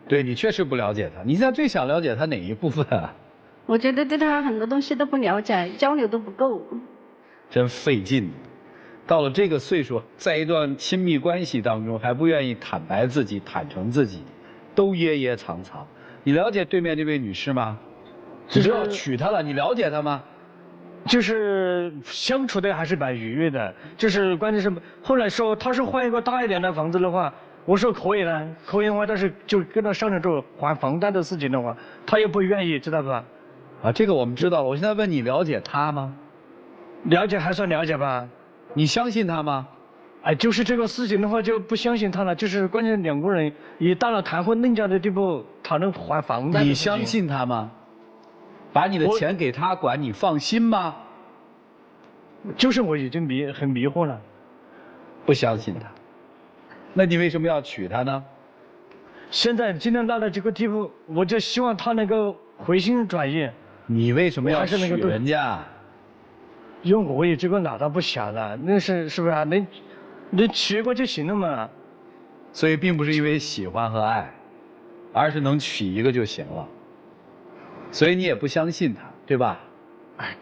对，你确实不了解他，你现在最想了解他哪一部分啊？我觉得对他很多东西都不了解，交流都不够。真费劲，到了这个岁数，在一段亲密关系当中还不愿意坦白自己、坦诚自己，都掖掖藏藏。你了解对面这位女士吗？你知道娶她了，你了解她吗？就是相处的还是蛮愉悦的，就是关键是后来说她说换一个大一点的房子的话，我说可以的，可以的话，但是就跟她商量之后还房贷的事情的话，她又不愿意，知道吧？这个我们知道了。我现在问你，了解她吗？了解还算了解吧。你相信她吗？就是这个事情的话就不相信她了，就是关键2个人也到了谈婚论嫁的地步，讨论还房贷。你相信她吗？把你的钱给她管，你放心吗？就是我已经很迷惑了，不相信她。那你为什么要娶她呢？现在今天到了这个地步，我就希望她能够回心转意。你为什么要娶人家？因为我也这个老大不小了，那是不是啊？能娶过就行了嘛。所以并不是因为喜欢和爱，而是能娶一个就行了。所以你也不相信他，对吧？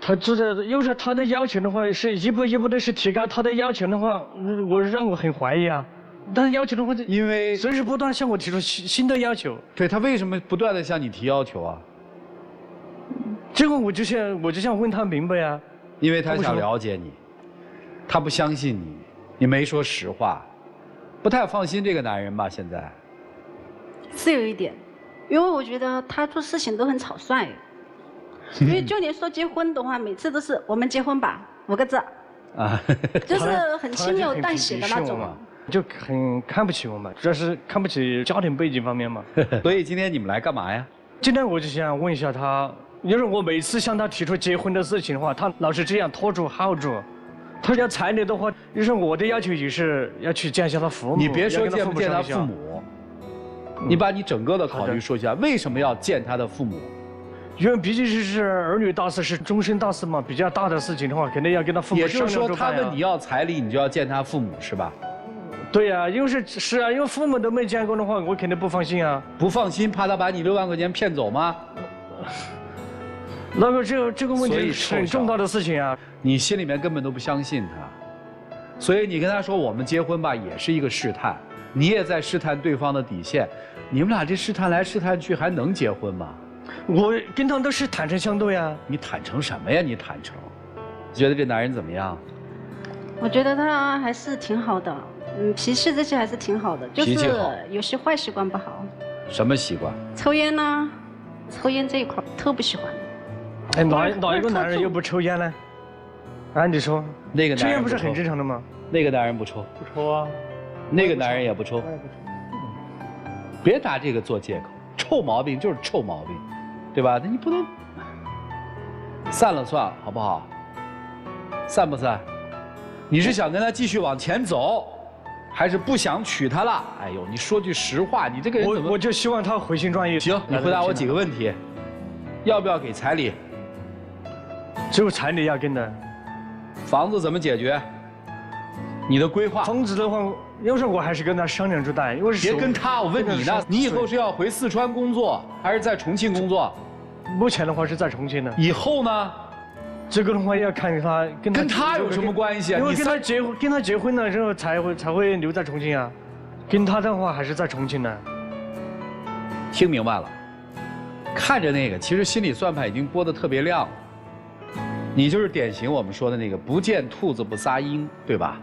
他这个又是他的要求的话，是一步一步的是提高他的要求的话，让我很怀疑啊。但是要求的话，因为随时不断向我提出新的要求。对，他为什么不断的向你提要求啊？这个我就想问他明白啊。因为他想了解你，他不相信你，你没说实话，不太放心这个男人吧？现在，是有一点，因为我觉得他做事情都很草率。因为就连说结婚的话，每次都是我们结婚吧，5个字。啊。就是很轻描淡写的那种。就很看不起我们，主要是看不起家庭背景方面嘛。所以今天你们来干嘛呀？今天我就想问一下他，要是我每次向他提出结婚的事情的话，他老是这样拖住耗住。他要彩礼的话，就是我的要求也是要去见一下他父母。你别说见不见他父母，你把你整个的考虑说一下，为什么要见他的父母？因为毕竟是儿女大事，是终身大事嘛，比较大的事情的话，肯定要跟他父母商量着办。也就是说，他问你要彩礼，你就要见他父母是吧？对呀，因为是啊，因为父母都没见过的话，我肯定不放心啊。不放心，怕他把你6万块钱骗走吗？那个这个问题是很重大的事情啊。你心里面根本都不相信他，所以你跟他说我们结婚吧，也是一个试探，你也在试探对方的底线。你们俩这试探来试探去，还能结婚吗？我跟他都是坦诚相对啊。你坦诚什么呀？你坦诚？觉得这男人怎么样？我觉得他还是挺好的。脾气这些还是挺好的，就是有些坏习惯不好。什么习惯？抽烟呢？抽烟这一块特不喜欢。哎，哪一个男人又不抽烟呢？啊，你说那个男人抽烟不是很正常的吗？那个男人不抽，不抽啊。那个男人也不抽。别拿这个做借口，臭毛病就是臭毛病，对吧？那你不能散了算了，好不好？散不散？你是想跟他继续往前走？还是不想娶她了？哎呦，你说句实话，你这个人怎么？我就希望他回心转意。行，你回答我几个问题：要不要给彩礼？只有彩礼要跟的。房子怎么解决？你的规划？房子的话，要是我还是跟他商量着带，因为别跟他，我问你呢，你以后是要回四川工作，还是在重庆工作？目前的话是在重庆的。以后呢？这个的话要看他跟他有什么关系啊？因为跟他结婚了之后才会留在重庆啊，跟他的话还是在重庆呢。听明白了，看着那个，其实心理算盘已经拨得特别亮了。你就是典型我们说的那个不见兔子不撒鹰，对吧？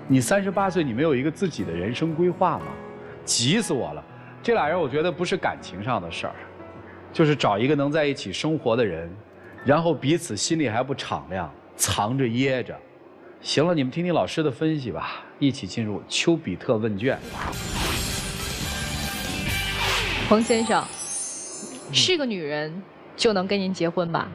你38岁，你没有一个自己的人生规划吗？急死我了！这俩人我觉得不是感情上的事儿，就是找一个能在一起生活的人。然后彼此心里还不敞亮，藏着掖着。行了，你们听听老师的分析吧，一起进入丘比特问卷。彭先生，是个女人就能跟您结婚吧？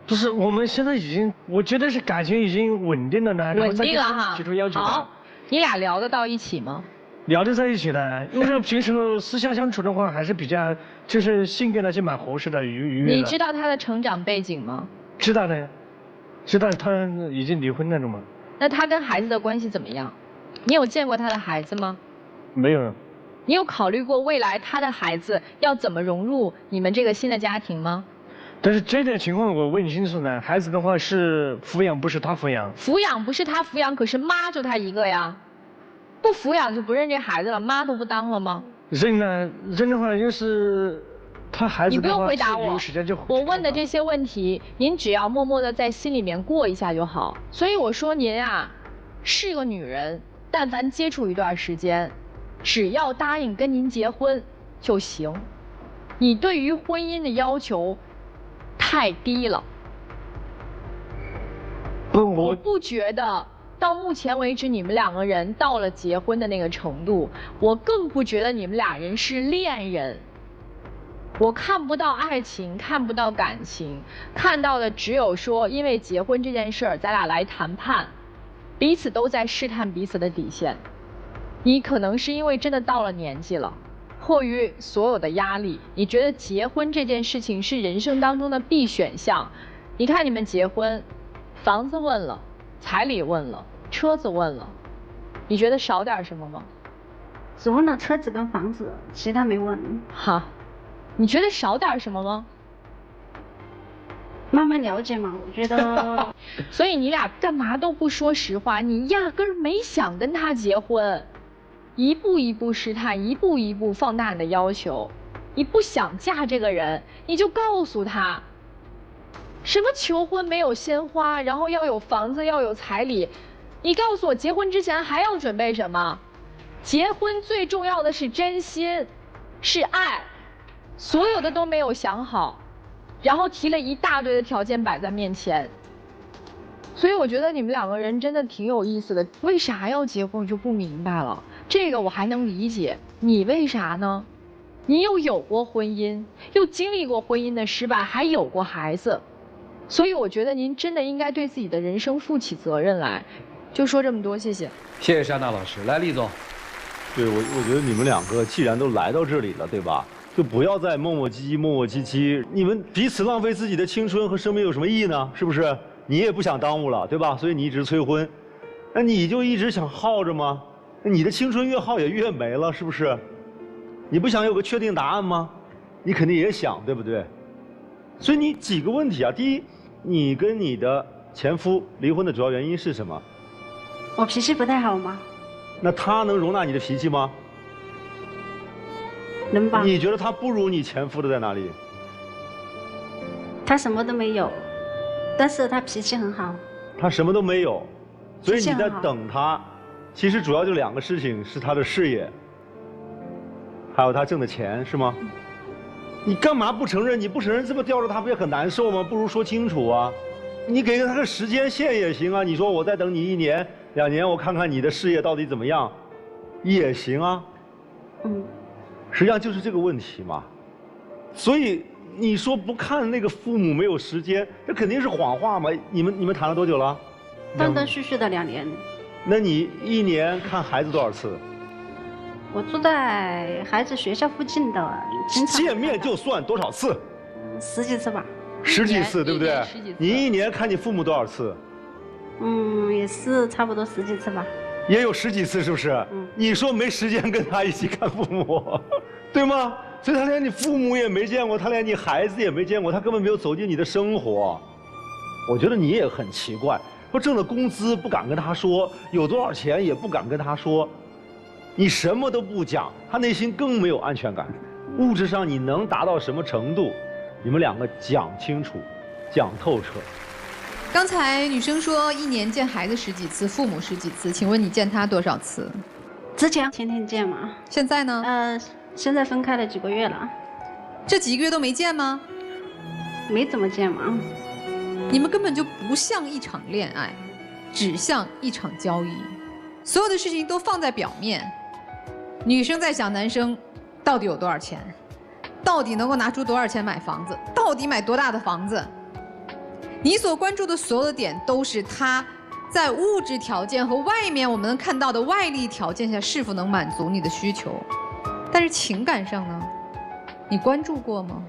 不是，我们现在已经，我觉得是感情已经稳定了呢。稳定了哈。提出要求。好，你俩聊得到一起吗？聊得在一起的，因为平时私下相处的话，还是比较就是性格那些蛮合适的，愉悦的。你知道他的成长背景吗？知道的，知道他已经离婚那种吗？那他跟孩子的关系怎么样？你有见过他的孩子吗？没有。你有考虑过未来他的孩子要怎么融入你们这个新的家庭吗？但是这点情况我问清楚呢，孩子的话是抚养，不是他抚养。抚养不是他抚养，可是妈就他一个呀。不抚养就不认这孩子了，妈都不当了吗？认呢，认的话就是他孩子的话。你不用回答我，有时间就我问的这些问题，您只要默默的在心里面过一下就好。所以我说您啊，是个女人，但凡接触一段时间，只要答应跟您结婚就行。你对于婚姻的要求太低了。我不觉得。到目前为止，你们两个人到了结婚的那个程度，我更不觉得你们俩人是恋人。我看不到爱情，看不到感情，看到的只有说，因为结婚这件事儿，咱俩来谈判，彼此都在试探彼此的底线。你可能是因为真的到了年纪了，迫于所有的压力，你觉得结婚这件事情是人生当中的必选项。你看你们结婚，房子问了。彩礼问了，车子问了，你觉得少点什么吗？只问了车子跟房子，其他没问。哈，你觉得少点什么吗？慢慢了解嘛，我觉得。所以你俩干嘛都不说实话？你压根儿没想跟他结婚，一步一步试探，一步一步放大你的要求。你不想嫁这个人，你就告诉他。什么求婚没有鲜花，然后要有房子，要有彩礼，你告诉我结婚之前还要准备什么？结婚最重要的是真心，是爱，所有的都没有想好，然后提了一大堆的条件摆在面前。所以我觉得你们两个人真的挺有意思的，为啥要结婚我就不明白了。这个我还能理解，你为啥呢？你又有过婚姻，又经历过婚姻的失败，还有过孩子，所以我觉得您真的应该对自己的人生负起责任来。就说这么多，谢谢。谢谢珊娜老师。来，厉总。对，我觉得你们两个既然都来到这里了，对吧？就不要再磨磨唧唧、磨磨唧唧，你们彼此浪费自己的青春和生命有什么意义呢？是不是？你也不想耽误了，对吧？所以你一直催婚，那你就一直想耗着吗？你的青春越耗也越没了，是不是？你不想有个确定答案吗？你肯定也想，对不对？所以你几个问题啊。第一，你跟你的前夫离婚的主要原因是什么？我脾气不太好吗？那他能容纳你的脾气吗？能吧？你觉得他不如你前夫的在哪里？他什么都没有，但是他脾气很好。他什么都没有，所以你在等他。其实主要就2个事情，是他的事业，还有他挣的钱，是吗？你干嘛不承认？你不承认这么吊着他不也很难受吗？不如说清楚啊！你给他个时间线也行啊。你说我再等你1年、2年，我看看你的事业到底怎么样，也行啊。实际上就是这个问题嘛。所以你说不看那个父母没有时间，这肯定是谎话嘛。你们谈了多久了？断断续续的2年。那你1年看孩子多少次？我住在孩子学校附近的，见面就算多少次？10几次吧。10几次，对不对？你1年看你父母多少次？也是差不多10几次吧。也有10几次，是不是？你说没时间跟他一起看父母，对吗？所以他连你父母也没见过，他连你孩子也没见过，他根本没有走进你的生活。我觉得你也很奇怪，说挣了工资不敢跟他说，有多少钱也不敢跟他说，你什么都不讲，他内心更没有安全感。物质上你能达到什么程度？你们2个讲清楚，讲透彻。刚才女生说1年见孩子10几次，父母10几次，请问你见他多少次？之前天天见嘛。现在呢？现在分开了几个月了。这几个月都没见吗？没怎么见嘛。你们根本就不像一场恋爱，只像一场交易。所有的事情都放在表面，女生在想男生到底有多少钱，到底能够拿出多少钱买房子，到底买多大的房子。你所关注的所有的点都是他在物质条件和外面我们能看到的外力条件下是否能满足你的需求，但是情感上呢，你关注过吗？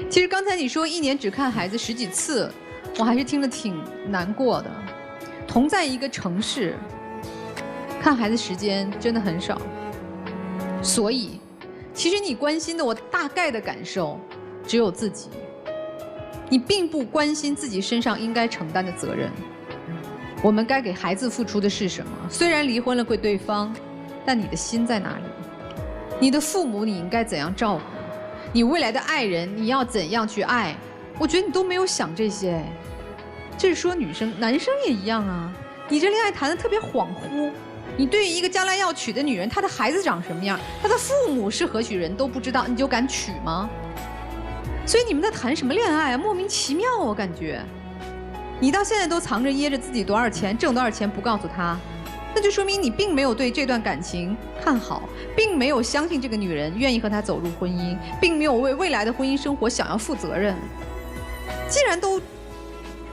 其实刚才你说1年只看孩子10几次，我还是听得挺难过的。同在一个城市，看孩子时间真的很少，所以其实你关心的，我大概的感受只有自己，你并不关心自己身上应该承担的责任。我们该给孩子付出的是什么？虽然离婚了归对方，但你的心在哪里？你的父母你应该怎样照顾？你未来的爱人你要怎样去爱？我觉得你都没有想这些。这是说女生，男生也一样啊。你这恋爱谈得特别恍惚，你对于一个将来要娶的女人，她的孩子长什么样，她的父母是何许人都不知道，你就敢娶吗？所以你们在谈什么恋爱啊？莫名其妙，我感觉。你到现在都藏着掖着自己多少钱，挣多少钱不告诉他，那就说明你并没有对这段感情看好，并没有相信这个女人愿意和他走入婚姻，并没有为未来的婚姻生活想要负责任。既然都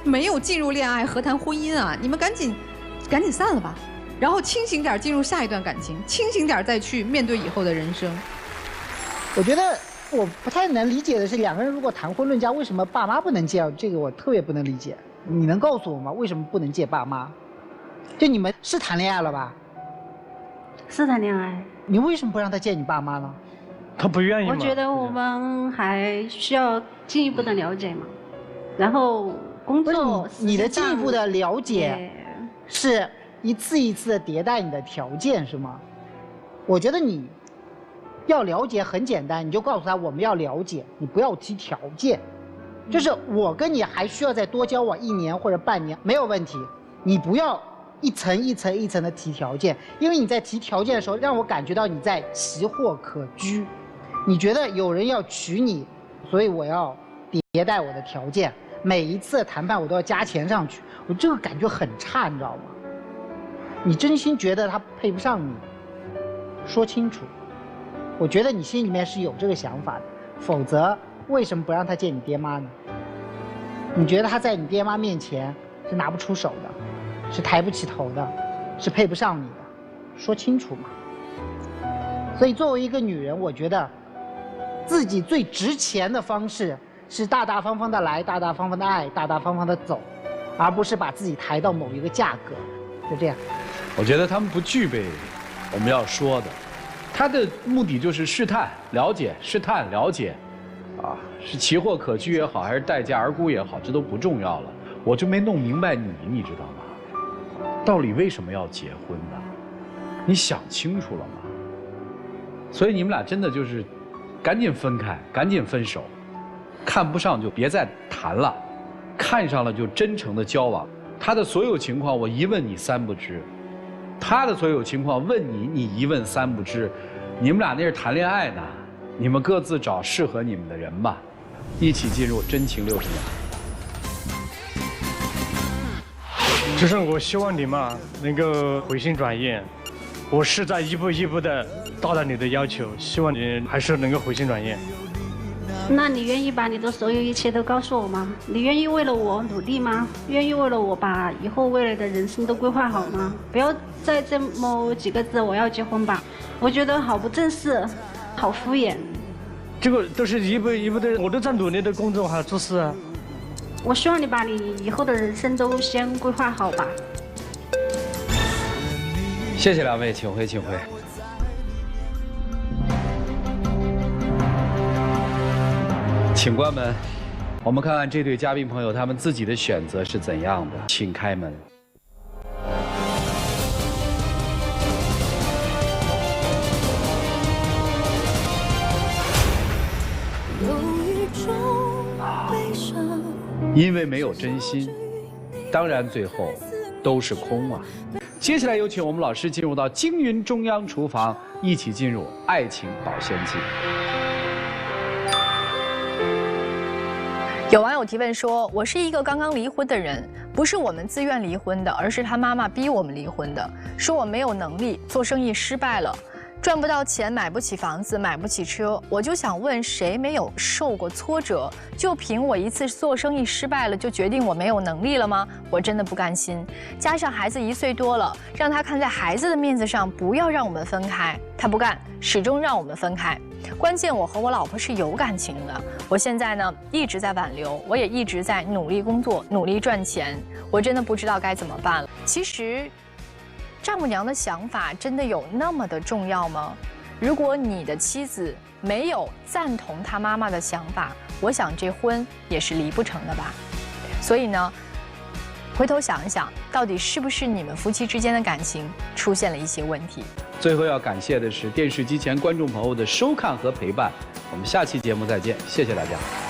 没有进入恋爱，何谈婚姻啊？你们赶紧散了吧，然后清醒点进入下一段感情，清醒点再去面对以后的人生。我觉得我不太能理解的是，2个人如果谈婚论嫁，为什么爸妈不能见？这个我特别不能理解。你能告诉我吗？为什么不能见爸妈？就你们是谈恋爱了吧？是谈恋爱。你为什么不让他见你爸妈呢？他不愿意吗？我觉得我们还需要进一步的了解嘛。然后工作，你的进一步的了解是一次一次的迭代你的条件是吗？我觉得你要了解很简单，你就告诉他我们要了解，你不要提条件。就是我跟你还需要再多交往1年或者半年没有问题，你不要一层一层一层的提条件，因为你在提条件的时候让我感觉到你在奇货可居，你觉得有人要娶你，所以我要迭代我的条件，每一次谈判我都要加钱上去，我这个感觉很差，你知道吗？你真心觉得他配不上你，说清楚。我觉得你心里面是有这个想法的，否则为什么不让他见你爹妈呢？你觉得他在你爹妈面前是拿不出手的，是抬不起头的，是配不上你的，说清楚嘛。所以作为一个女人，我觉得自己最值钱的方式是大大方方的来，大大方方的爱，大大方方的走，而不是把自己抬到某一个价格。就这样。我觉得他们不具备我们要说的，他的目的就是试探、了解、试探、了解，啊，是奇货可居也好，还是待价而沽也好，这都不重要了。我就没弄明白你知道吗？到底为什么要结婚呢？你想清楚了吗？所以你们俩真的就是赶紧分开，赶紧分手，看不上就别再谈了，看上了就真诚的交往。他的所有情况我一问你三不知，他的所有情况问你，你一问三不知。你们俩那是谈恋爱呢，你们各自找适合你们的人吧，一起进入真情60秒。就是我希望你嘛能够回心转意，我是在一步一步的达到你的要求，希望你还是能够回心转意。那你愿意把你的所有一切都告诉我吗？你愿意为了我努力吗？愿意为了我把以后未来的人生都规划好吗？不要再这么几个字我要结婚吧，我觉得好不正式，好敷衍。这个都是一步一步的，我都在努力的工作还做事啊。我希望你把你以后的人生都先规划好吧。谢谢两位，请回，请回。请关门，我们看看这对嘉宾朋友他们自己的选择是怎样的，请开门。因为没有真心，当然最后都是空啊。接下来有请我们老师进入到京云中央厨房，一起进入爱情保鲜剂。有网友提问说：“我是一个刚刚离婚的人，不是我们自愿离婚的，而是他妈妈逼我们离婚的。说我没有能力，做生意失败了，赚不到钱，买不起房子，买不起车。我就想问，谁没有受过挫折？就凭我一次做生意失败了，就决定我没有能力了吗？我真的不甘心。加上孩子1岁多了，让他看在孩子的面子上，不要让我们分开。他不干，始终让我们分开。关键我和我老婆是有感情的。我现在呢一直在挽留，我也一直在努力工作，努力赚钱。我真的不知道该怎么办了。其实，丈母娘的想法真的有那么的重要吗？如果你的妻子没有赞同她妈妈的想法，我想这婚也是离不成的吧。所以呢，回头想一想，到底是不是你们夫妻之间的感情出现了一些问题？最后要感谢的是电视机前观众朋友的收看和陪伴，我们下期节目再见，谢谢大家。